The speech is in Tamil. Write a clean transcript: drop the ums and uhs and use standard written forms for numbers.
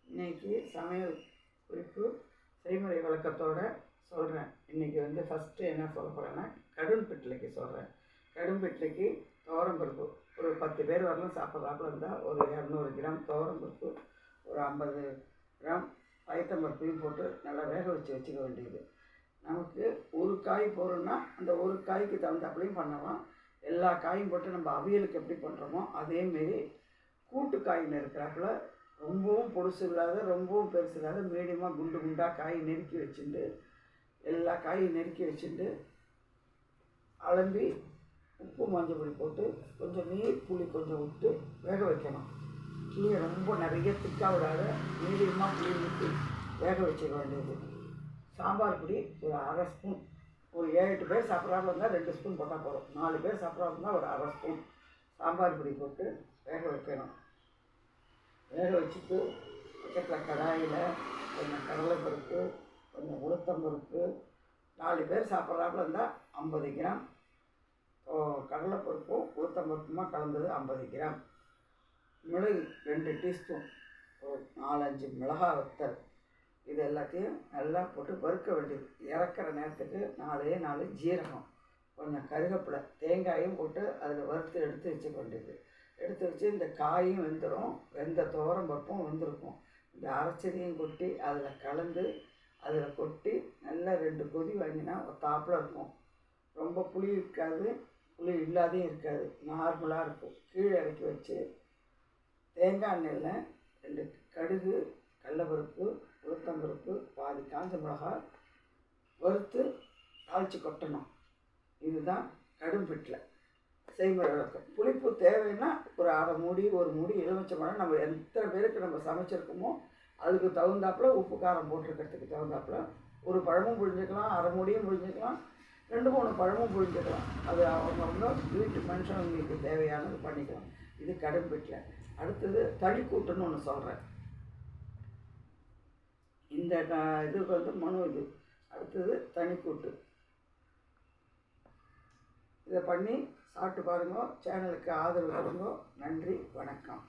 இன்றைக்கி சமையல் குறிப்பு செய்முறை விளக்கத்தோடு சொல்கிறேன். இன்றைக்கி ஃபஸ்ட்டு என்ன சொல்ல போகிறேன்னா கடும் பிட்லைக்கு சொல்கிறேன். கடும் பிட்லைக்கு துவரம்பருப்பு ஒரு 10 பேர் வரலாம் சாப்பிட்றாப்புல இருந்தால் ஒரு 200 கிராம் துவரம்பருப்பு, ஒரு 50 கிராம் பயத்தம்பருப்பையும் போட்டு நல்லா வேக வச்சுக்க வேண்டியது. நமக்கு ஒரு காய் போடுறோன்னா அந்த ஒரு காய்க்கு தகுந்தாப்புலையும் பண்ணலாம். எல்லா காயும் போட்டு நம்ம அவியலுக்கு எப்படி பண்ணுறோமோ அதேமாரி கூட்டு காயின்னு இருக்கிறாப்புல ரொம்பவும் பொடுசு இல்லாத ரொம்பவும் பெருசு இல்லாத மீடியமாக குண்டு குண்டாக காய் நெருக்கி வச்சுட்டு எல்லா காயும் நெருக்கி வச்சுட்டு அலம்பி உப்பு மஞ்சள் பொடி போட்டு கொஞ்சம் நீர் புளி கொஞ்சம் விட்டு வேக வைக்கணும். புளியை ரொம்ப நிறைய திக்காக விடாத மீடியமாக புளி ஊற்றி வேக வச்சுக்க வேண்டியது. சாம்பார் பொடி ஒரு 1/2 ஸ்பூன், ஒரு 7-8 பேர் சாப்பிட்றாப்புல இருந்தால் 2 ஸ்பூன் போட்டால் போதும். 4 பேர் சாப்பிட்றாப்புல இருந்தால் ஒரு 1/2 ஸ்பூன் சாம்பார் பொடி போட்டு வேக வைக்கணும். வேக வச்சுட்டு பக்கத்தில் கடாயில் கொஞ்சம் கடலைப்பருப்பு, கொஞ்சம் உளுத்தம்பருப்பு, 4 பேர் சாப்பிட்றாப்புல இருந்தால் 50 கிராம் கடலைப்பருப்பும் உளுத்தம்பருப்புமா கலந்தது 50 கிராம், மிளகு 2 டீஸ்பூன், ஒரு 4-5 மிளகாய் வத்தல், இது எல்லாத்தையும் நல்லா போட்டு வறுக்க வேண்டியது. இறக்குற நேரத்துக்கு 4 ஜீரகம், கொஞ்சம் கருவேப்பிலை, தேங்காயும் போட்டு அதில் வறுத்து எடுத்து வச்சுக்க வேண்டியது. எடுத்து வச்சு இந்த காயும் வெந்துடும், வெந்த துவரம்பருப்பும் வெந்திருக்கும். இந்த அரைச்சதையும் கொட்டி அதில் கலந்து அதில் கொட்டி நல்லா 2 கொதி வாங்கினா தாப்பில் இருக்கும். ரொம்ப புளி இருக்காது, புளி இல்லாதையும் இருக்காது, நார்மலாக இருக்கும். கீழே இறக்கி வச்சு தேங்காய் எண்ணெயில் 2 கடுகு, கடலைப்பருப்பு, உளுத்தம்பருப்பு, பாதி காஞ்ச மிளகாய் வறுத்து தாளித்து கொட்டணும். இதுதான் கடும் பிட்டில் செய்முறை விளக்கம். புளிப்பு தேவைன்னா ஒரு 1/2 மூடி, 1 மூடி எலுமிச்சம்பழம், நம்ம எத்தனை பேருக்கு நம்ம சமைச்சிருக்கோமோ அதுக்கு தகுந்தாப்புல உப்பு காரம் போட்டிருக்கிறதுக்கு தகுந்தாப்புல ஒரு பழமும் புழிஞ்சிக்கலாம், 1/2 மூடியும் புழிஞ்சிக்கலாம், 2-3 பழமும் புழிஞ்சிக்கலாம். அது அவங்க வீட்டு மனுஷங்களுக்கு தேவையானது பண்ணிக்கலாம். இது கடும் பிட்டில். அடுத்தது தனிக்கூட்டுன்னு ஒன்று சொல்கிறேன். இந்த இதுக்கு மனு இது. அடுத்தது தனிக்கூட்டு. இதை பண்ணி சாப்பிட்டு பாருங்க. சேனலுக்கு ஆதரவு கொடுங்க. நன்றி, வணக்கம்.